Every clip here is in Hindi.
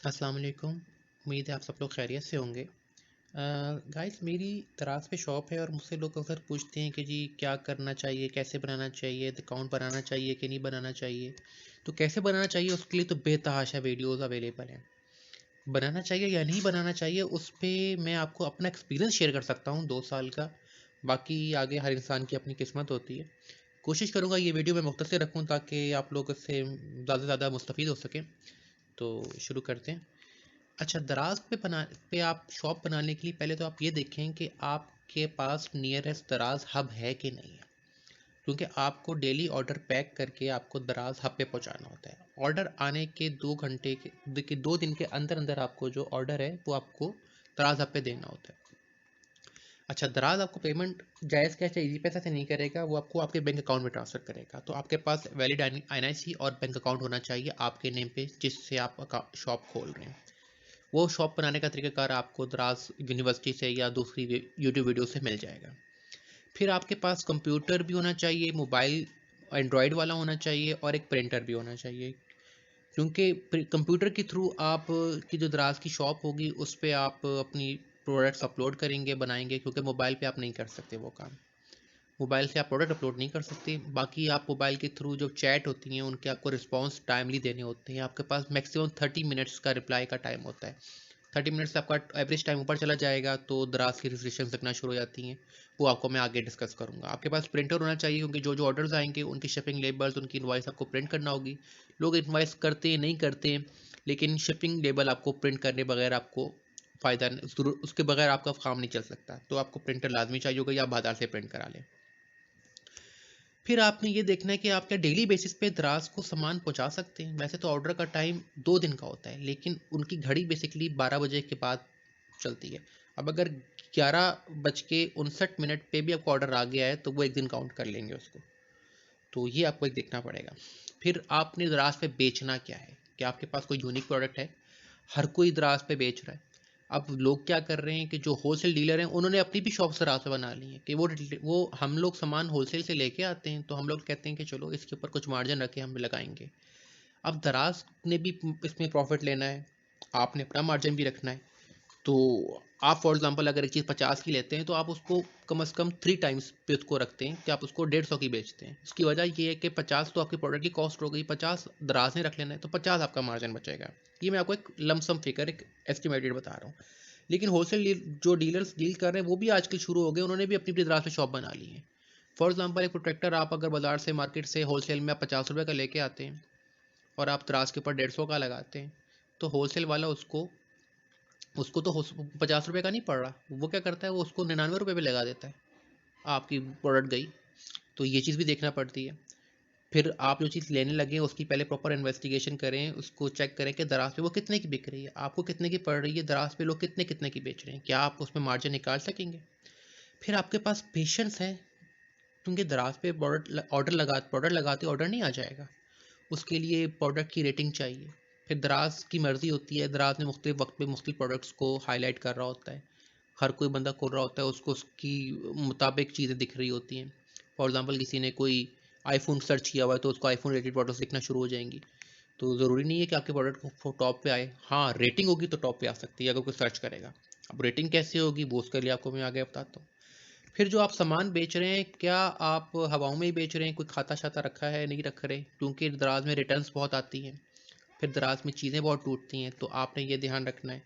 अस्सलाम वालेकुम। उम्मीद है आप सब लोग खैरियत से होंगे। गाइस, मेरी दराज पे शॉप है और मुझसे लोग अक्सर पूछते हैं कि जी क्या करना चाहिए, कैसे बनाना चाहिए, अकाउंट बनाना चाहिए कि नहीं बनाना चाहिए। तो कैसे बनाना चाहिए उसके लिए तो बेतहाशा वीडियोस अवेलेबल हैं। बनाना चाहिए या नहीं बनाना चाहिए उस पे मैं आपको अपना एक्सपीरियंस शेयर कर सकता हूँ 2 साल का। बाकी आगे हर इंसान की अपनी किस्मत होती है। कोशिश करूँगा ये वीडियो मैं मुख्तसर रखूँ ताकि आप लोग इससे ज़्यादा से ज़्यादा मुस्तफ़ीद हो सकें। तो शुरू करते हैं। अच्छा, दराज पे आप शॉप बनाने के लिए पहले तो आप ये देखें कि आपके पास नियरेस्ट दराज हब है कि नहीं है। क्योंकि आपको डेली ऑर्डर पैक करके आपको दराज हब पे पहुंचाना होता है। ऑर्डर आने के 2 घंटे के देखिए 2 दिन के अंदर अंदर आपको जो ऑर्डर है वो आपको दराज हब पे देना होता है। अच्छा, दराज आपको पेमेंट जायज़ कैश या इजी पैसा से नहीं करेगा, वो आपको आपके बैंक अकाउंट में ट्रांसफ़र करेगा। तो आपके पास वैलिड INIC और बैंक अकाउंट होना चाहिए आपके नेम पे जिससे आप शॉप खोल रहे हैं। वो शॉप बनाने का तरीकाकार आपको दराज यूनिवर्सिटी से या दूसरी यूट्यूब वीडियो से मिल जाएगा। फिर आपके पास कंप्यूटर भी होना चाहिए, मोबाइल एंड्रॉयड वाला होना चाहिए और एक प्रिंटर भी होना चाहिए। क्योंकि कंप्यूटर के थ्रू आप की जो दराज की शॉप होगी उस पर आप अपनी प्रोडक्ट्स अपलोड करेंगे, बनाएंगे, क्योंकि मोबाइल पे आप नहीं कर सकते वो काम। मोबाइल से आप प्रोडक्ट अपलोड नहीं कर सकते। बाकी आप मोबाइल के थ्रू जो चैट होती हैं उनके आपको रिस्पॉन्स टाइमली देने होते हैं। आपके पास मैक्सिमम 30 मिनट्स का रिप्लाई का टाइम होता है। 30 मिनट्स से आपका एवरेज टाइम ऊपर चला जाएगा तो दराज की रिस्ट्रिक्शन लगना शुरू हो जाती हैं। वो आपको मैं आगे डिस्कस करूंगा। आपके पास प्रिंटर होना चाहिए क्योंकि जो जो ऑर्डर्स आएंगे उनकी शिपिंग लेबल्स, उनकी इनवॉइस आपको प्रिंट करना होगी। लोग इनवॉइस करते हैं, नहीं करते हैं, लेकिन शिपिंग लेबल आपको प्रिंट करने बगैर आपको फ़ायदा उसके बगैर आपका काम नहीं चल सकता। तो आपको प्रिंटर लाजमी चाहिए होगा या आप बाजार से प्रिंट करा लें। फिर आपने ये देखना है कि आप क्या डेली बेसिस पे दराज को सामान पहुंचा सकते हैं। वैसे तो ऑर्डर का टाइम 2 दिन का होता है, लेकिन उनकी घड़ी बेसिकली 12 बजे के बाद चलती है। अब अगर 11:59 पे भी आपको ऑर्डर आ गया है तो वो एक दिन काउंट कर लेंगे उसको। तो ये आपको एक देखना पड़ेगा। फिर आपने दराज पे बेचना क्या है, क्या आपके पास कोई यूनिक प्रोडक्ट है। हर कोई दराज पे बेच रहा है। अब लोग क्या कर रहे हैं कि जो होलसेल डीलर हैं उन्होंने अपनी भी शॉप दराज पे बना ली है कि वो हम लोग सामान होलसेल से लेके आते हैं तो हम लोग कहते हैं कि चलो इसके ऊपर कुछ मार्जिन रखे हम लगाएंगे। अब दराज ने भी इसमें प्रॉफिट लेना है, आपने अपना मार्जिन भी रखना है। तो आप फॉर एग्जांपल अगर एक चीज़ 50 की लेते हैं तो आप उसको कम से कम 3 टाइम्स पे उसको रखते हैं कि आप उसको 150 की बेचते हैं। इसकी वजह ये है कि 50 तो आपकी प्रोडक्ट की कॉस्ट हो गई, 50 दराज ने रख लेना है तो 50 आपका मार्जिन बचेगा। ये मैं आपको एक लमसम फिगर, एक एस्टिमेटेड बता रहा हूँ। लेकिन होलसेल जो डीलर्स डील कर रहे हैं वो भी आजकल शुरू हो गए, उन्होंने भी अपनी अपनी दराज पे शॉप बना ली है। फॉर एग्जांपल एक प्रोटेक्टर आप अगर बाजार से मार्केट से होलसेल में आप 50 रुपये का लेके आते हैं और आप दराज के ऊपर 150 का लगाते हैं, तो होलसेल वाला उसको उसको तो 50 रुपये का नहीं पड़ रहा, वो क्या करता है वो उसको 99 रुपये पे लगा देता है। आपकी प्रोडक्ट गई। तो ये चीज़ भी देखना पड़ती है। फिर आप जो चीज़ लेने लगे उसकी पहले प्रॉपर इन्वेस्टिगेशन करें, उसको चेक करें कि दराज पे वो कितने की बिक रही है, आपको कितने की पड़ रही है, दराज पे लोग कितने कितने की बेच रहे हैं, क्या आप उसमें मार्जिन निकाल सकेंगे। फिर आपके पास पेशेंस है, क्योंकि दराज पे प्रोडक्ट लगाते ऑर्डर नहीं आ जाएगा। उसके लिए प्रोडक्ट की रेटिंग चाहिए। फिर दराज की मर्ज़ी होती है, दराज में मुख्तलिफ वक्त पे मुख्तलिफ प्रोडक्ट्स को हाईलाइट कर रहा होता है। हर कोई बंदा खोल रहा होता है, उसको उसकी मुताबिक चीज़ें दिख रही होती हैं। फॉर एग्जांपल किसी ने कोई आईफोन सर्च किया हुआ है तो उसको आईफोन रिलेटेड प्रोडक्ट्स दिखना शुरू हो जाएंगी। तो ज़रूरी नहीं है कि आपके प्रोडक्ट को टॉप पे आए। हाँ, रेटिंग होगी तो टॉप पे आ सकती है अगर कोई सर्च करेगा। अब रेटिंग कैसे होगी वो उसके लिए आपको मैं आगे बताता हूँ। फिर जो आप सामान बेच रहे हैं, क्या आप हवाओं में ही बेच रहे हैं, कोई खाता शाता रखा है, नहीं रख रहे, क्योंकि दराज में रिटर्न्स बहुत आती हैं। फिर दराज में चीज़ें बहुत टूटती हैं, तो आपने ये ध्यान रखना है।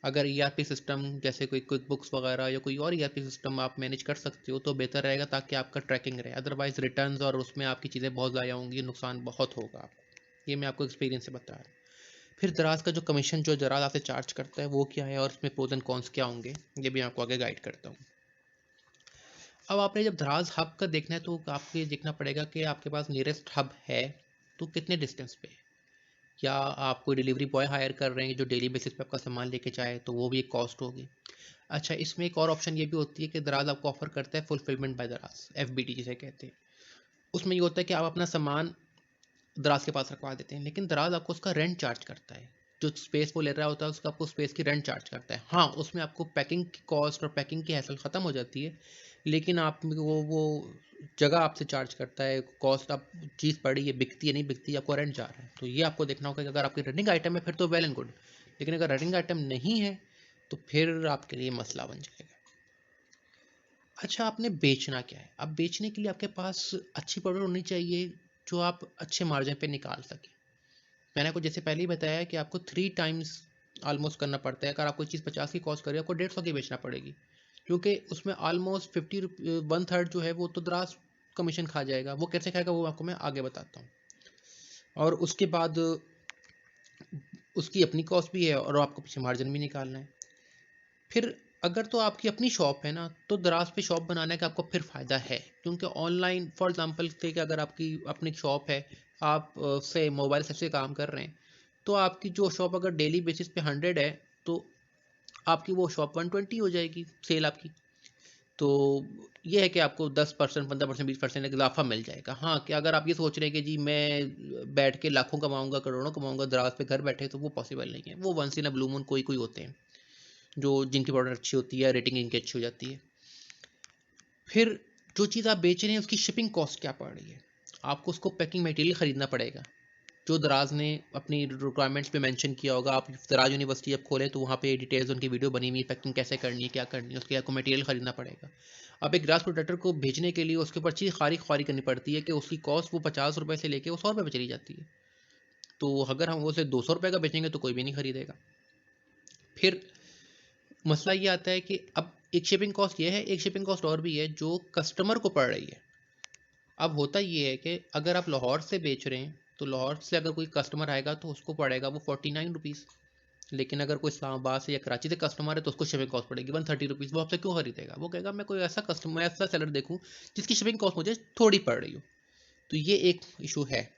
अगर ईआरपी सिस्टम जैसे कोई क्विक बुक्स वगैरह या कोई और ईआरपी सिस्टम आप मैनेज कर सकते हो तो बेहतर रहेगा, ताकि आपका ट्रैकिंग रहे। अदरवाइज रिटर्न्स और उसमें आपकी चीज़ें बहुत ज़ाया होंगी, नुकसान बहुत होगा आपको। ये मैं आपको एक्सपीरियंस से बता रहा हूँ। फिर दराज का जो कमीशन जो दराज आपसे चार्ज करता है वो क्या है और उसमें प्रोज एंड कॉन्स क्या होंगे, ये भी आपको आगे गाइड करता हूँ। अब आपने जब दराज हब का देखना है तो आपको ये देखना पड़ेगा कि आपके पास नियरेस्ट हब है तो कितने डिस्टेंस पे है। क्या आप कोई डिलीवरी बॉय हायर कर रहे हैं जो डेली बेसिस पे आपका सामान लेके जाए, तो वो भी एक कॉस्ट होगी। अच्छा, इसमें एक और ऑप्शन ये भी होती है कि दराज आपको ऑफर करता है फुलफिलमेंट बाय दराज, FBD जिसे कहते हैं। उसमें ये होता है कि आप अपना सामान दराज के पास रखवा देते हैं, लेकिन दराज आपको उसका रेंट चार्ज करता है। जो स्पेस वो ले रहा होता है उसका आपको स्पेस की रेंट चार्ज करता है। हाँ, उसमें आपको पैकिंग की कॉस्ट और पैकिंग की हैसल ख़त्म हो जाती है, लेकिन आप वो जगह आपसे चार्ज करता है। कॉस्ट आप चीज़ पड़ी है, बिकती है नहीं बिकती, आपको रेंट जा रहा है। तो ये आपको देखना होगा कि अगर आपकी रनिंग आइटम है फिर तो वेल एंड गुड, लेकिन अगर रनिंग आइटम नहीं है तो फिर आपके लिए मसला बन जाएगा। अच्छा, आपने बेचना क्या है? अब बेचने के लिए आपके पास अच्छी प्रोडक्ट होनी चाहिए जो आप अच्छे मार्जिन पे निकाल सकें। मैंने आपको जैसे पहले ही बताया कि आपको 3 टाइम्स ऑलमोस्ट करना पड़ता है। अगर आपको चीज़ 50 की कॉस्ट कर रही है, आपको 150 की बेचना पड़ेगी, क्योंकि उसमें ऑलमोस्ट 1/3 जो है वो तो दराज कमीशन खा जाएगा। वो कैसे खाएगा वो आपको मैं आगे बताता हूँ। और उसके बाद उसकी अपनी कॉस्ट भी है और आपको पीछे मार्जिन भी निकालना है। फिर अगर तो आपकी अपनी शॉप है ना, तो दराज पे शॉप बनाने का आपको फिर फ़ायदा है, क्योंकि ऑनलाइन फॉर एग्जांपल से कि अगर आपकी अपनी शॉप है, आप से मोबाइल से काम कर रहे हैं, तो आपकी जो शॉप अगर डेली बेसिस पे 100 है, तो आपकी वो शॉप 120 हो जाएगी सेल आपकी। तो ये है कि आपको 10%, 15%, 20% इजाफा मिल जाएगा। हाँ, कि अगर आप ये सोच रहे हैं कि जी मैं बैठ के लाखों कमाऊंगा, करोड़ों कमाऊंगा दराज पे घर बैठे, तो वो पॉसिबल नहीं है। वो once in a blue moon कोई कोई होते हैं जो जिनकी प्रोडक्ट अच्छी होती है, रेटिंग इनकी अच्छी हो जाती है। फिर जो चीज़ आप बेच रहे हैं उसकी शिपिंग कॉस्ट क्या पड़ रही है, आपको उसको पैकिंग मटेरियल ख़रीदना पड़ेगा जो दराज ने अपनी रिक्वायरमेंट्स पे मेंशन किया होगा। आप दराज यूनिवर्सिटी जब खोलें तो वहाँ पे डिटेल्स उनकी वीडियो बनी हुई है, पैकिंग कैसे करनी है, क्या करनी है, उसके लिए आपको मटेरियल खरीदना पड़ेगा। अब एक ग्रास प्रोडक्टर को भेजने के लिए उसके ऊपर चीज़ खारी ख्वारी करनी पड़ती है कि उसकी कॉस्ट वो 50 रुपये से लेके वो 100 रुपये पर चली जाती है। तो अगर हम उसे 200 रुपये का बेचेंगे तो कोई भी नहीं खरीदेगा। फिर मसला ये आता है कि अब एक शिपिंग कॉस्ट ये है, एक शिपिंग कॉस्ट और भी है जो कस्टमर को पड़ रही है। अब होता ये है कि अगर आप लाहौर से बेच रहे हैं तो लाहौर से अगर कोई कस्टमर आएगा तो उसको पड़ेगा वो 49 रुपीज़। लेकिन अगर कोई इस्लामाबाद से या कराची से कस्टमर है तो उसको शिपिंग कॉस्ट पड़ेगी 130 रुपीज़। वो आपसे क्यों खरीदेगा? वो कहेगा मैं कोई ऐसा कस्टमर, ऐसा सेलर देखूँ जिसकी शिपिंग कॉस्ट मुझे थोड़ी पड़ रही हो। तो ये एक इशू है।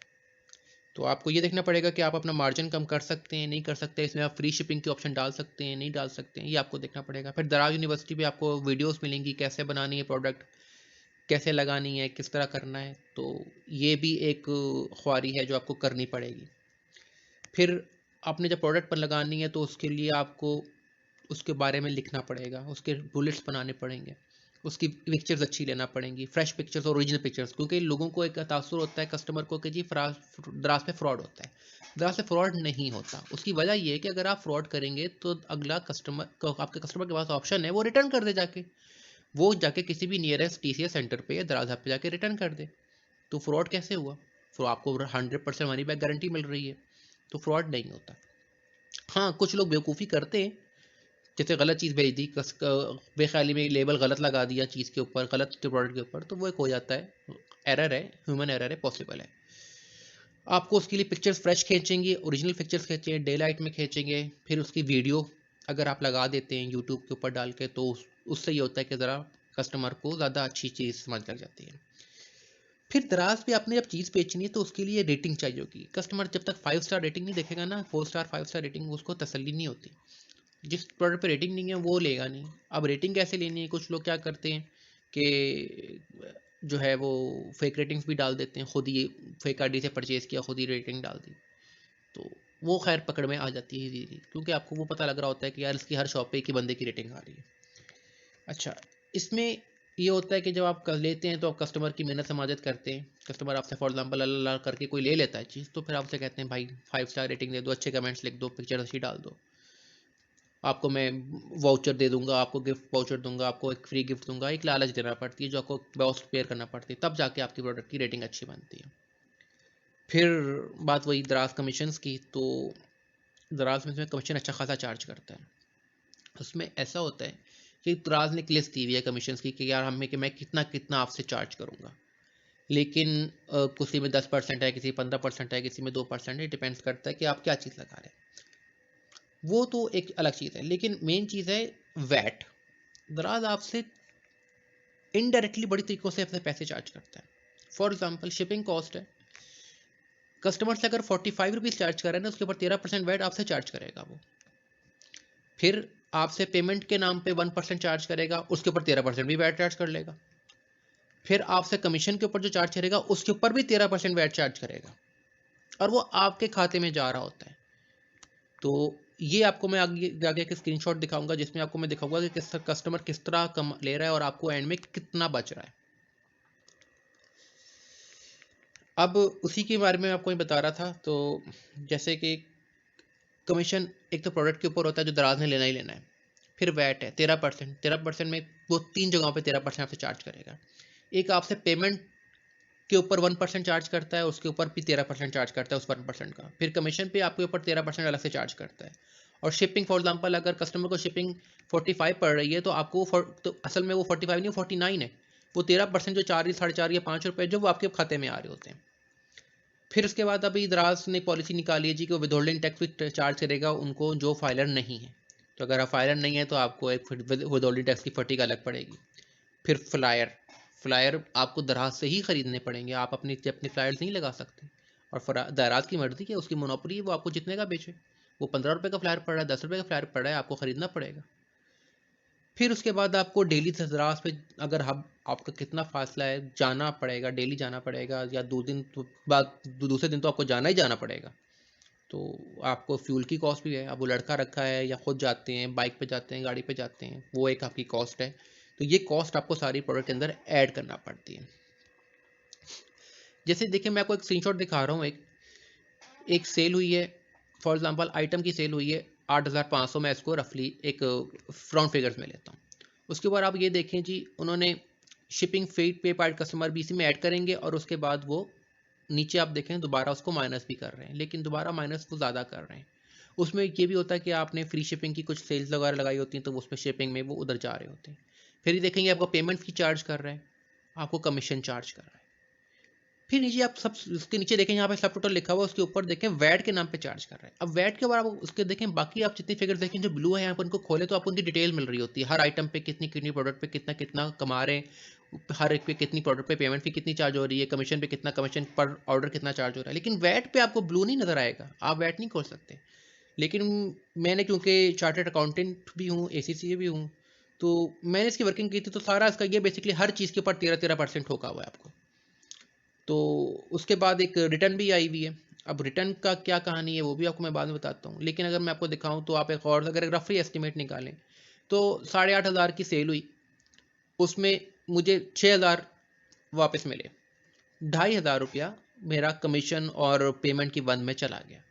तो आपको ये देखना पड़ेगा कि आप अपना मार्जिन कम कर सकते हैं, नहीं कर सकते। इसमें आप फ्री शिपिंग की ऑप्शन डाल सकते हैं, नहीं डाल सकते हैं, ये आपको देखना पड़ेगा। फिर दराज यूनिवर्सिटी पे आपको वीडियोस मिलेंगी कैसे बनानी है प्रोडक्ट, कैसे लगानी है, किस तरह करना है। तो ये भी एक ख्वारी है जो आपको करनी पड़ेगी। फिर आपने जब प्रोडक्ट पर लगानी है तो उसके लिए आपको उसके बारे में लिखना पड़ेगा, उसके बुलेट्स बनाने पड़ेंगे, उसकी पिक्चर्स अच्छी लेना पड़ेंगी, फ्रेश पिक्चर्स, ओरिजिनल पिक्चर्स, क्योंकि लोगों को एक तासुर होता है कस्टमर को कि जी दराज पे फ्रॉड होता है। दराज से फ्रॉड नहीं होता। उसकी वजह ये है कि अगर आप फ्रॉड करेंगे तो अगला कस्टमर को, आपके कस्टमर के पास ऑप्शन है वो रिटर्न कर दे जाके, वो जाके किसी भी नियरेस्ट टीसीएस सेंटर पे या दराज हब पे जाके रिटर्न कर दे। तो फ्रॉड कैसे हुआ? तो आपको 100% मनी बैक गारंटी मिल रही है, तो फ्रॉड नहीं होता। हाँ, कुछ लोग बेवकूफ़ी करते हैं, जैसे गलत चीज़ भेज दी, बेख्याली में लेबल गलत लगा दिया चीज़ के ऊपर, गलत प्रोडक्ट के ऊपर, तो वो एक हो जाता है, एरर है, ह्यूमन एरर है, पॉसिबल है। आपको उसके लिए पिक्चर्स फ्रेश खींचेंगे, ओरिजिनल पिक्चर्स खींचेंगे, डे लाइट में खींचेंगे। फिर उसकी वीडियो अगर आप लगा देते हैं यूट्यूब के ऊपर डाल के, तो उससे ये होता है कि ज़रा कस्टमर को ज़्यादा अच्छी चीज़ समझ लग जाती है। फिर दराज पे आपने जब चीज़ बेचनी है तो उसके लिए रेटिंग चाहिए होगी। कस्टमर जब तक 5 स्टार रेटिंग नहीं देखेगा ना, 4 स्टार 5 स्टार रेटिंग, उसको तसल्ली नहीं होती। जिस प्रोडक्ट पे रेटिंग नहीं है वो लेगा नहीं। अब रेटिंग कैसे लेनी है? कुछ लोग क्या करते हैं कि जो है वो फेक रेटिंग्स भी डाल देते हैं, खुद ही फेक आईडी से परचेज़ किया, खुद ही रेटिंग डाल दी। तो वो खैर पकड़ में आ जाती है इजीली, क्योंकि आपको वो पता लग रहा होता है कि यार इसकी हर शॉप पे एक ही बंदे की रेटिंग आ रही है। अच्छा, इसमें ये होता है कि जब आप लेते हैं तो आप कस्टमर की मेहनत समाजत करते हैं। कस्टमर आपसे फॉर एग्जांपल अल्लाह करके कोई ले लेता है चीज़, तो फिर आपसे कहते हैं भाई 5 स्टार रेटिंग दे दो, अच्छे कमेंट्स लिख दो, पिक्चर अच्छी डाल दो, आपको मैं वाउचर दे दूंगा, आपको गिफ्ट वाउचर दूंगा, आपको एक फ्री गिफ्ट दूंगा। एक लालच देना पड़ती है जो आपको कॉस्ट पेयर करना पड़ती है, तब जाके आपकी प्रोडक्ट की रेटिंग अच्छी बनती है। फिर बात वही दराज कमीशंस की, तो दराज में इसमें कमीशन अच्छा खासा चार्ज करता है। उसमें ऐसा होता है कि दराज ने एक लिस्ट दी हुई है कमीशंस की कि यार हमें कि मैं कितना कितना आपसे चार्ज करूंगा। लेकिन किसी में 10% है, किसी 15% है, किसी में 2% है, डिपेंड्स करता है कि आप क्या चीज़ लगा रहे हैं। वो तो एक अलग चीज़ है, लेकिन मेन चीज़ है वैट। दराज आपसे इनडायरेक्टली बड़ी तरीकों से अपने पैसे चार्ज करता है। फॉर एग्जाम्पल शिपिंग कॉस्ट है, कस्टमर से अगर 45 रुपीज़ चार्ज कर रहे हैं ना, उसके ऊपर 13% वैट आपसे चार्ज करेगा वो। फिर आपसे पेमेंट के नाम पे 1% चार्ज करेगा, उसके ऊपर 13% भी वैट चार्ज कर लेगा। फिर आपसे कमीशन के ऊपर जो चार्ज करेगा उसके ऊपर भी 13% वैट चार्ज करेगा, और वो आपके खाते में जा रहा होता है। तो ये आपको मैं आगे आगे एक स्क्रीनशॉट दिखाऊंगा जिसमें आपको मैं दिखाऊंगा कि किस कस्टमर किस तरह कम ले रहा है और आपको एंड में कितना बच रहा है। अब उसी के बारे में आपको मैं बता रहा था। तो जैसे कि कमीशन एक तो प्रोडक्ट के ऊपर होता है जो दराज ने लेना ही लेना है, फिर वैट है 13%, 13% में वो 3 जगहों पे 13% आपसे चार्ज करेगा। एक आपसे पेमेंट के ऊपर 1% चार्ज करता है, उसके ऊपर भी 13% चार्ज करता है उस 1% का, फिर कमीशन पे आपके ऊपर 13% अलग से चार्ज करता है। और शिपिंग फॉर एग्जांपल अगर कस्टमर को शिपिंग 45 पड़ रही है तो आपको तो असल में वो 45 नहीं 49 है, वो 13% जो 4 4.5 या 5 रुपये जो वो आपके खाते में आ रहे होते हैं। फिर उसके बाद अभी दराज ने पॉलिसी निकाली है जी कि वो विदहोल्डिंग टैक्स भी चार्ज करेगा उनको जो फाइलर नहीं है। तो अगर आप फाइलर नहीं है तो आपको एक विदहोल्डिंग टैक्स की फटीक अलग पड़ेगी। फिर फ्लायर आपको दराज से ही खरीदने पड़ेंगे, आप अपनी अपने फ्लायर्स नहीं लगा सकते। और दराज की मर्जी है, उसकी मोनोपोली है, वो आपको जितने का बेचे। वो 15 रुपये का फ्लायर पड़ रहा है, 10 रुपये का फ्लायर पड़ रहा है, आपको खरीदना पड़ेगा। फिर उसके बाद आपको डेली दराज पे अगर आपका कितना फासला है जाना पड़ेगा, डेली जाना पड़ेगा, या 2 दिन बाद दूसरे दिन तो आपको जाना ही जाना पड़ेगा। तो आपको फ्यूल की कॉस्ट भी है, अब वो लड़का रखा है या खुद जाते हैं, बाइक पे जाते हैं, गाड़ी पे जाते हैं, वो एक आपकी कॉस्ट है। तो ये कॉस्ट आपको सारी प्रोडक्ट के अंदर ऐड करना पड़ती है। जैसे देखिए मैं आपको एक स्क्रीनशॉट दिखा रहा हूँ, एक सेल हुई है, फॉर एग्जांपल आइटम की सेल हुई है 8,500, मैं इसको रफली एक राउंड फिगर्स में लेता हूँ। उसके बाद आप ये देखें जी, उन्होंने शिपिंग फीड पे पार्ट कस्टमर भी इसी में ऐड करेंगे, और उसके बाद वो नीचे आप देखें दोबारा उसको माइनस भी कर रहे हैं, लेकिन दोबारा माइनस वो ज़्यादा कर रहे हैं। उसमें ये भी होता है कि आपने फ्री शिपिंग की कुछ सेल्स वगैरह लगाई होती हैं, तो उस पर शिपिंग में वो उधर जा रहे होते हैं। फिर ये देखेंगे आपको पेमेंट फी चार्ज कर रहे हैं, आपको कमीशन चार्ज कर रहा है। फिर नीचे आप सब उसके नीचे देखें, यहाँ पे सब टोटल लिखा हुआ, उसके ऊपर देखें वैट के नाम पे चार्ज कर रहे हैं। अब वैट के बाद आप उसके देखें बाकी आप जितनी फिगर देखें जो ब्लू है यहाँ पर, उनको खोले तो आपको उनकी डिटेल मिल रही होती है, हर आइटम पे कितनी कितनी प्रोडक्ट पे कितना कितना कमा रहे हैं, हर एक पे कितनी प्रोडक्ट पे पेमेंट फी कितनी चार्ज हो रही है, कमीशन पे कितना, कमीशन पर ऑर्डर कितना चार्ज हो रहा है। लेकिन वैट पे आपको ब्लू नहीं नजर आएगा, आप वैट नहीं खोल सकते। लेकिन मैंने क्योंकि चार्टर्ड अकाउंटेंट भी हूँ, ACCA भी हूँ, तो मैंने इसकी वर्किंग की थी, तो सारा इसका ये बेसिकली हर चीज़ के ऊपर 13% ठोका हुआ है आपको। तो उसके बाद एक रिटर्न भी आई हुई है। अब रिटर्न का क्या कहानी है वो भी आपको मैं बाद में बताता हूँ, लेकिन अगर मैं आपको दिखाऊँ तो आप एक और अगर रफली एस्टिमेट निकालें तो 8,500 की सेल हुई, उसमें मुझे 6,000 वापस मिले, 2,500 रुपया मेरा कमीशन और पेमेंट की वन में चला गया।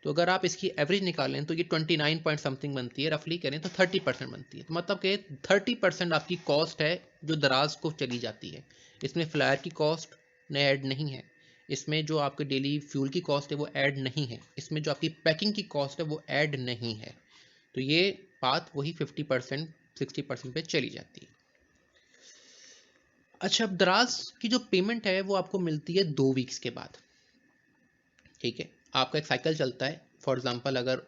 तो अगर आप इसकी एवरेज निकालें तो ये 29 पॉइंट समथिंग बनती है, रफली करें तो 30% बनती है। तो मतलब कि 30% आपकी कॉस्ट है जो दराज को चली जाती है। इसमें फ्लायर की कॉस्ट ऐड नहीं है, इसमें जो आपके डेली फ्यूल की कॉस्ट है वो ऐड नहीं है, इसमें जो आपकी पैकिंग की कॉस्ट है वो ऐड नहीं है। तो ये बात वही 50% 60% पे चली जाती है। अच्छा, अब दराज की जो पेमेंट है वो आपको मिलती है 2 वीक्स के बाद। ठीक है, आपका एक साइकिल चलता है, फॉर एग्जांपल अगर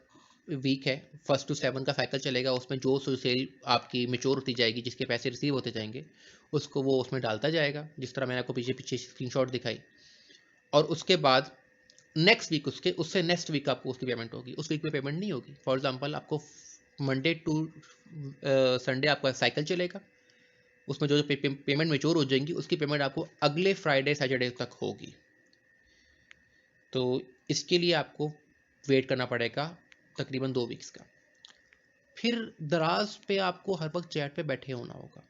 वीक है 1 to 7 का साइकिल चलेगा, उसमें जो सेल आपकी मेच्योर होती जाएगी, जिसके पैसे रिसीव होते जाएंगे उसको वो उसमें डालता जाएगा, जिस तरह मैंने आपको पीछे पीछे स्क्रीनशॉट दिखाई। और उसके बाद नेक्स्ट वीक उससे नेक्स्ट वीक आपको उसकी पेमेंट होगी, उस वीक में पेमेंट नहीं होगी। फॉर एग्जांपल आपको मंडे टू संडे आपका साइकिल चलेगा, उसमें जो पेमेंट मेच्योर हो जाएंगी उसकी पेमेंट आपको अगले फ्राइडे सैटरडे तक होगी। तो इसके लिए आपको वेट करना पड़ेगा तकरीबन 2 वीक्स का। फिर दराज पे आपको हर वक्त चैट पे बैठे होना होगा।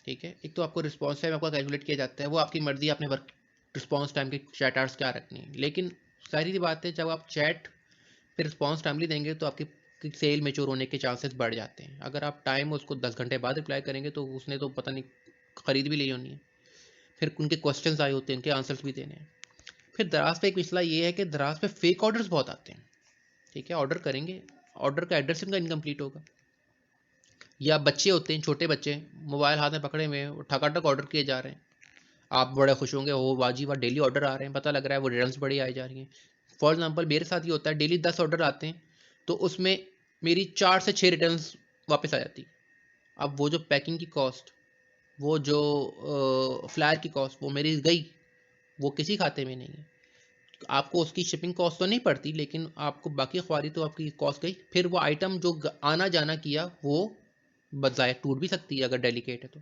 ठीक है, एक तो आपको रिस्पॉन्स टाइम आपका कैलकुलेट किया जाता है, वो आपकी मर्जी, आपने वर्क रिस्पॉन्स टाइम के चैट आवर्स क्या रखनी है। लेकिन सारी सी बात है, जब आप चैट पे रिस्पॉन्स टाइमली देंगे तो आपकी सेल मेच्योर होने के चांसेस बढ़ जाते हैं। अगर आप टाइम उसको 10 घंटे बाद रिप्लाई करेंगे तो उसने तो पता नहीं खरीद भी ली होनी है, फिर उनके क्वेश्चंस आए होते हैं, उनके आंसर्स भी देने हैं। फिर दराज पे एक मसला ये है कि दराज पे फेक ऑर्डर्स बहुत आते हैं। ठीक है, ऑर्डर करेंगे, ऑर्डर का एड्रेस इनका इनकम्प्लीट होगा, या बच्चे होते हैं, छोटे बच्चे मोबाइल हाथ में पकड़े हुए ठकाठक ऑर्डर किए जा रहे हैं, आप बड़े खुश होंगे, वो वाजी वाह डेली ऑर्डर आ रहे हैं, पता लग रहा है वो रिटर्न्स बड़ी आई जा रही हैं। फॉर एग्जांपल मेरे साथ ये होता है, डेली 10 ऑर्डर आते हैं तो उसमें मेरी 4 से 6 रिटर्न्स वापस आ जाती। अब वो जो पैकिंग की कॉस्ट, वो जो फ्लायर की कॉस्ट, वो मेरी गई, वो किसी खाते में नहीं है। आपको उसकी शिपिंग कॉस्ट तो नहीं पड़ती, लेकिन आपको बाकी ख्वारी तो आपकी कॉस्ट गई। फिर वो आइटम जो आना जाना किया वो बजाय टूट भी सकती है अगर डेलिकेट है तो।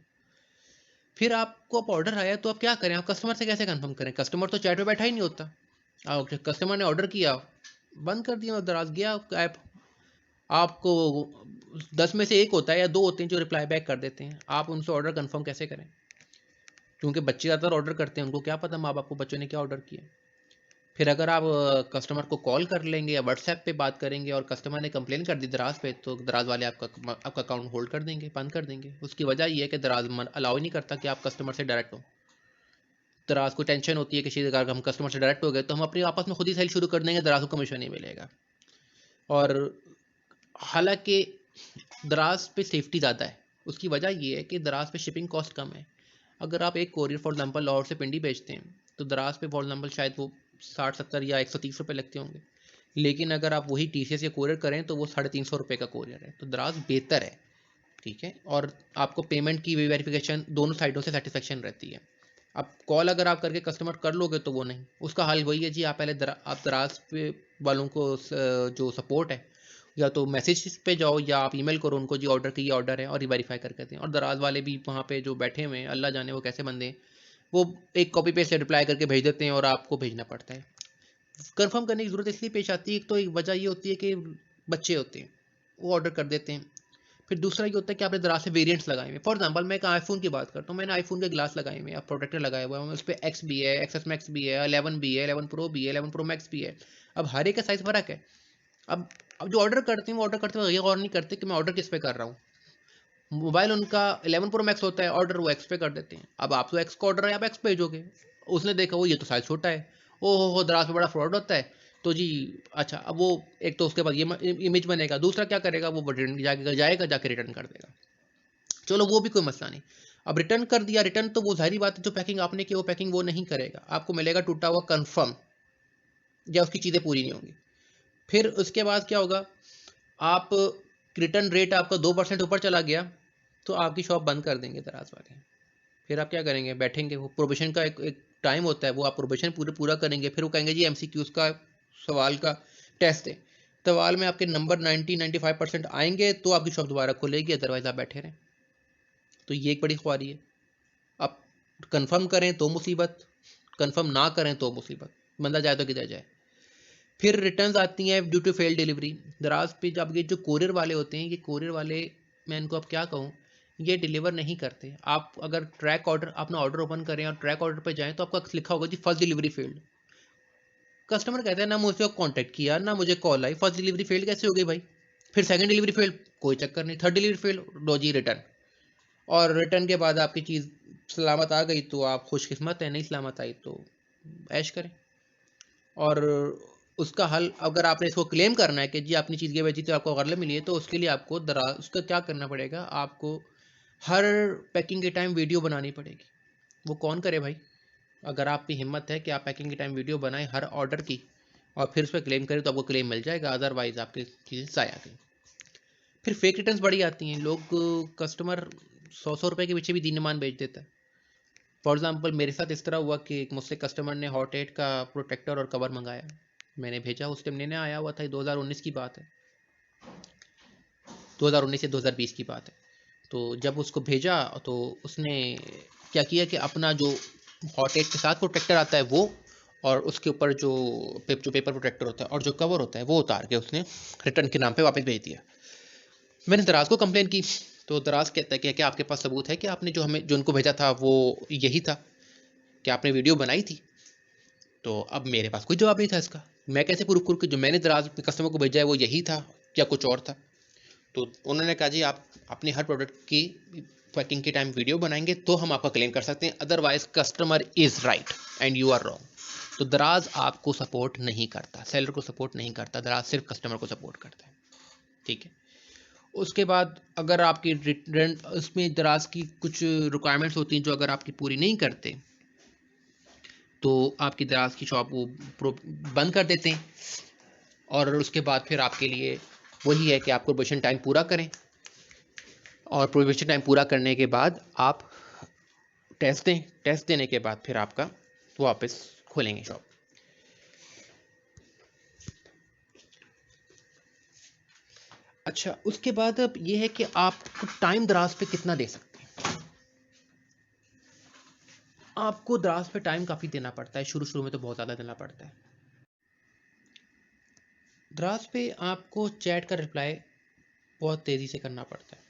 फिर आपको ऑर्डर आया तो आप क्या करें, आप कस्टमर से कैसे कंफर्म करें, कस्टमर तो चैट पे बैठा ही नहीं होता। कस्टमर ने ऑर्डर किया, बंद कर दिया, दराज गया ऐप, आपको 10 में से 1 होता है या 2 होते हैं जो रिप्लाई बैक कर देते हैं, आप उनसे ऑर्डर कंफर्म कैसे करें, क्योंकि बच्चे ज़्यादातर ऑर्डर करते हैं, उनको क्या पता माँ बाप को बच्चों ने क्या ऑर्डर किया। फिर अगर आप कस्टमर को कॉल कर लेंगे या व्हाट्सएप पे बात करेंगे और कस्टमर ने कंप्लेन कर दी दराज पे, तो दराज वाले आपका अकाउंट होल्ड कर देंगे, बंद कर देंगे। उसकी वजह ये है कि दराज अलाउ ही नहीं करता कि आप कस्टमर से डायरेक्ट हो। दराज को टेंशन होती है कि शायद अगर हम कस्टमर से डायरेक्ट हो गए तो हम अपनी आपस में खुद ही सेल शुरू कर देंगे, दराज को कमीशन नहीं मिलेगा। और हालांकि दराज पे सेफ्टी ज़्यादा है, उसकी वजह ये है कि दराज पे शिपिंग कॉस्ट कम है। अगर आप एक कोरियर फॉर एग्जाम्पल लाहौर से पिंडी भेजते हैं तो दराज पे फॉर एग्जाम्पल शायद वो 60-70 या 130 रुपये लगते होंगे, लेकिन अगर आप वही TCS या कोरियर करें तो वो 350 रुपये का कोरियर है। तो दराज बेहतर है, ठीक है। और आपको पेमेंट की वेरिफिकेशन दोनों साइडों से सेटिस्फेक्शन रहती है। अब कॉल अगर आप करके कस्टमर कर लोगे तो वो नहीं, उसका हल वही है जी, आप पहले आप दराज पे वालों को जो सपोर्ट है या तो मैसेज पे जाओ या आप ईमेल करो उनको, जी ऑर्डर की ये ऑर्डर है, और वेरीफाई करके दें। और दराज वाले भी वहाँ पे जो बैठे हुए हैं, अल्लाह जाने वो कैसे बंदे हैं, वो एक कॉपी पेस्ट से रिप्लाई करके भेज देते हैं और आपको भेजना पड़ता है। कंफर्म करने की ज़रूरत इसलिए पेश आती है, एक तो एक वजह ये होती है कि बच्चे होते हैं वो ऑर्डर कर देते हैं। फिर दूसरा ये होता है कि आपने दराज से वेरिएंट्स लगाए हुए। फॉर एग्जांपल मैं एक आईफोन की बात करता हूँ, मैंने आईफोन के ग्लास लगाए हुए हैं, प्रोटेक्टर लगाया हुआ है, उस पर एक्स भी है, एक्सएस मैक्स भी है, 11 भी है, 11 प्रो भी है, 11 प्रो मैक्स भी है। अब हर एक का साइज़ फ़र्क है। अब जो ऑर्डर करते हैं वो ऑर्डर करते हुए ये गौर नहीं करते कि मैं ऑर्डर किस पे कर रहा हूँ। मोबाइल उनका 11 प्रो मैक्स होता है, ऑर्डर वो एक्स पे कर देते हैं। अब आप तो एक्स का ऑर्डर है, आप एक्स भेजोगे, उसने देखा वो ये तो साइज छोटा है, ओ हो दराज पे बड़ा फ्रॉड होता है, तो जी अच्छा। अब वो एक तो उसके बाद ये इमेज बनेगा, दूसरा क्या करेगा, वो रिटर्न जाएगा जाके रिटर्न कर देगा। चलो वो भी कोई मसला नहीं। अब रिटर्न कर दिया, रिटर्न तो वो जाहिर बात है जो पैकिंग आपने की वो पैकिंग वो नहीं करेगा, आपको मिलेगा टूटा हुआ कन्फर्म, या उसकी चीज़ें पूरी नहीं होंगी। फिर उसके बाद क्या होगा, आप रिटर्न रेट आपका 2% ऊपर चला गया तो आपकी शॉप बंद कर देंगे दराज वाले। फिर आप क्या करेंगे, बैठेंगे, वो प्रोबेशन का एक टाइम होता है, वो आप प्रोबेशन पूरा करेंगे। फिर वो कहेंगे जी MCQs का सवाल का टेस्ट है, सवाल में आपके नंबर 90-95% आएंगे तो आपकी शॉप दोबारा खुलेगी, अदरवाइज आप बैठे रहें। तो ये एक बड़ी ख्वारी है। आप कंफर्म करें तो मुसीबत, कंफर्म ना करें तो मुसीबत, बंदा जाए तो किधर जाए। फिर रिटर्न्स आती हैं ड्यू टू फेल डिलीवरी। दराज पे जब ये जो कोरियर वाले होते हैं, ये कोरियर वाले, मैं इनको अब क्या कहूँ, ये डिलीवर नहीं करते। आप अगर ट्रैक ऑर्डर अपना ऑर्डर ओपन करें और ट्रैक ऑर्डर पे जाएं तो आपका लिखा होगा जी फर्स्ट डिलीवरी फेल्ड। कस्टमर कहते हैं ना मुझे कांटेक्ट किया ना मुझे कॉल आई, फर्स्ट डिलीवरी फेल्ड कैसे हो गई भाई। फिर सेकंड डिलीवरी फेल्ड, कोई चक्कर नहीं, थर्ड डिलीवरी फेल्ड, लो जी रिटर्न। और रिटर्न के बाद आपकी चीज़ सलामत आ गई तो आप खुशकिस्मत हैं, नहीं सलामत आई तो ऐश करें। और उसका हल, अगर आपने इसको क्लेम करना है कि जी अपनी चीज़ ये बेची तो आपको गलत मिली है, तो उसके लिए आपको उसका क्या करना पड़ेगा, आपको हर पैकिंग के टाइम वीडियो बनानी पड़ेगी। वो कौन करे भाई, अगर आपकी हिम्मत है कि आप पैकिंग के टाइम वीडियो बनाएं हर ऑर्डर की और फिर उस पर क्लेम करें तो आपको क्लेम मिल जाएगा, अदरवाइज आपकी चीज़ें ज़ाया गई। फिर फेक रिटर्न्स बड़ी आती हैं, लोग कस्टमर 100 रुपये के पीछे भी दीन ईमान बेच देता है। फॉर एग्जांपल मेरे साथ इस तरह हुआ कि मुझसे कस्टमर ने हॉट 8 का प्रोटेक्टर और कवर मंगाया, मैंने भेजा, उस टाइम लेने आया हुआ था, 2019 की बात है, 2019 से 2020 की बात है। तो जब उसको भेजा तो उसने क्या किया कि अपना जो हॉट 8 के साथ प्रोटेक्टर आता है वो, और उसके ऊपर जो पेपर प्रोटेक्टर होता है और जो कवर होता है वो उतार के उसने रिटर्न के नाम पे वापस भेज दिया। मैंने दराज को कंप्लेन की तो दराज कहता है कि क्या आपके पास सबूत है कि आपने जो उनको भेजा था वो यही था, कि आपने वीडियो बनाई थी। तो अब मेरे पास कोई जवाब नहीं था इसका, मैं कैसे प्रूव करूँ कि जो मैंने दराज कस्टमर को भेजा है वो यही था या कुछ और था। तो उन्होंने कहा जी आप अपने हर प्रोडक्ट की पैकिंग के टाइम वीडियो बनाएंगे तो हम आपका क्लेम कर सकते हैं, otherwise customer is right and you are wrong. तो दराज आपको सपोर्ट नहीं करता, सेलर को सपोर्ट नहीं करता, दराज सिर्फ कस्टमर को सपोर्ट करता है, ठीक है। उसके बाद अगर आपकी रिटर्न, उसमें दराज की कुछ रिक्वायरमेंट्स होती हैं जो अगर आपकी पूरी नहीं करते तो आपकी दराज की शॉप वो बंद कर देते हैं। और उसके बाद फिर आपके लिए वही है कि आप प्रोबेशन टाइम पूरा करें, और प्रोबेशन टाइम पूरा करने के बाद आप टेस्ट दें, टेस्ट देने के बाद फिर आपका वापस खोलेंगे शॉप। अच्छा, उसके बाद अब ये है कि आप टाइम दराज पे कितना दे सकते हैं। आपको दराज पे टाइम काफ़ी देना पड़ता है, शुरू में तो बहुत ज़्यादा देना पड़ता है। दराज पे आपको चैट का रिप्लाई बहुत तेज़ी से करना पड़ता है।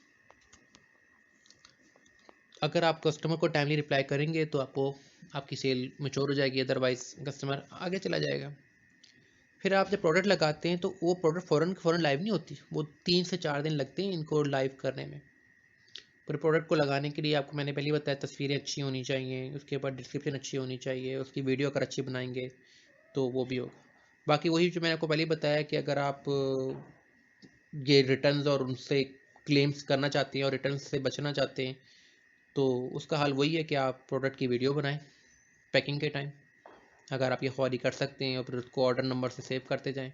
अगर आप कस्टमर को टाइमली रिप्लाई करेंगे तो आपको आपकी सेल मैच्योर हो जाएगी, अदरवाइज कस्टमर आगे चला जाएगा। फिर आप जब प्रोडक्ट लगाते हैं तो वो प्रोडक्ट फ़ौरन लाइव नहीं होती, वो 3 से 4 दिन लगते हैं इनको लाइव करने में। पर प्रोडक्ट को लगाने के लिए आपको मैंने पहले ही बताया, तस्वीरें अच्छी होनी चाहिए, उसके बाद डिस्क्रिप्शन अच्छी होनी चाहिए, उसकी वीडियो अगर अच्छी बनाएंगे तो वो भी होगा। बाकी वही जो मैंने आपको पहले ही बताया कि अगर आप ये रिटर्न्स और उनसे क्लेम्स करना चाहते हैं और रिटर्न से बचना चाहते हैं तो उसका हल वही है कि आप प्रोडक्ट की वीडियो बनाएं पैकिंग के टाइम। अगर आप ये ख्वारी कर सकते हैं और फिर उसको ऑर्डर नंबर से सेव करते जाएं,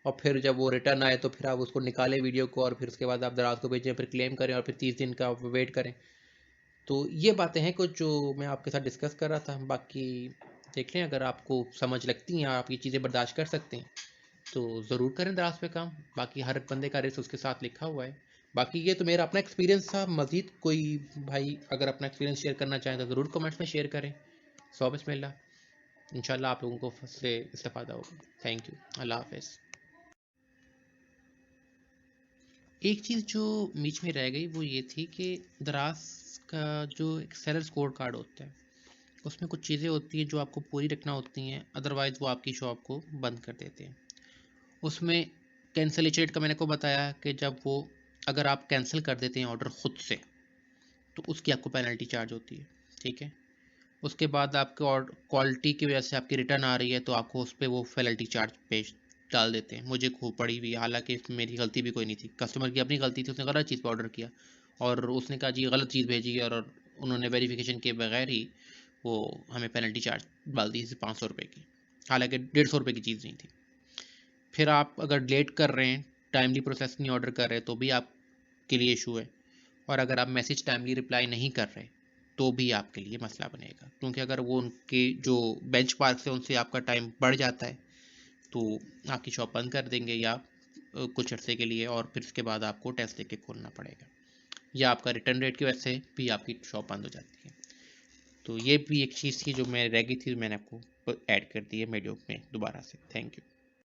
और फिर जब वो रिटर्न आए तो फिर आप उसको निकालें वीडियो को, और फिर उसके बाद आप दराज को भेजें, फिर क्लेम करें और फिर 30 दिन का वेट करें। तो ये बातें हैं कुछ जो मैं आपके साथ डिस्कस कर रहा था। बाकी देख लें, अगर आपको समझ लगती हैं, आप ये चीज़ें बर्दाश्त कर सकते हैं तो ज़रूर करें दराज पे काम। बाकी हर बंदे का रिस्क उसके साथ लिखा हुआ है। बाकी ये तो मेरा अपना एक्सपीरियंस था। मज़ीद कोई भाई अगर अपना एक्सपीरियंस शेयर करना चाहें तो ज़रूर कमेंट्स में शेयर करें। सौ बिस्मिल्लाह। इंशाल्लाह आप लोगों को से इस्तेफादा होगा। Thank you. अल्लाह हाफ़िज़। एक चीज़ जो बीच में रह गई वो ये थी कि दराज का जो एक सेलर स्कोर कार्ड होता है उसमें कुछ चीज़ें होती हैं जो आपको पूरी रखना होती हैं, अदरवाइज़ वो आपकी शॉप को बंद कर देते हैं। उसमें कैंसिलेशन रेट का मैंने को बताया कि जब वो अगर आप कैंसिल कर देते हैं ऑर्डर ख़ुद से तो उसकी आपको पेनल्टी चार्ज होती है, ठीक है। उसके बाद आपके और क्वालिटी की वजह से आपकी रिटर्न आ रही है तो आपको उस पर वो पेनल्टी चार्ज पेश डाल देते हैं। मुझे खूब पड़ी हुई है, हालांकि इसमें मेरी गलती भी कोई नहीं थी, कस्टमर की अपनी गलती थी, उसने गलत चीज़ पर ऑर्डर किया और उसने कहा जी गलत चीज़ भेजी है, और उन्होंने वेरिफिकेशन के बगैर ही वो हमें पेनल्टी चार्ज डाल दी थी 500 रुपये की, हालांकि 150 रुपये की चीज़ नहीं थी। फिर आप अगर लेट कर रहे हैं, टाइमली प्रोसेस नहीं ऑर्डर कर रहे तो भी आपके लिए इशू है, और अगर आप मैसेज टाइमली रिप्लाई नहीं कर रहे तो भी आपके लिए मसला बनेगा, क्योंकि अगर वो उनके जो बेंच मार्क से उनसे आपका टाइम बढ़ जाता है तो आपकी शॉप बंद कर देंगे या कुछ अर्से के लिए, और फिर उसके बाद आपको टेस्ट लेके खोलना पड़ेगा, या आपका रिटर्न रेट की वजह से भी आपकी शॉप बंद हो जाती है। तो ये भी एक चीज़ थी जो मैं रह गई थी, मैंने आपको ऐड कर दी है वीडियो में दोबारा से। Thank you.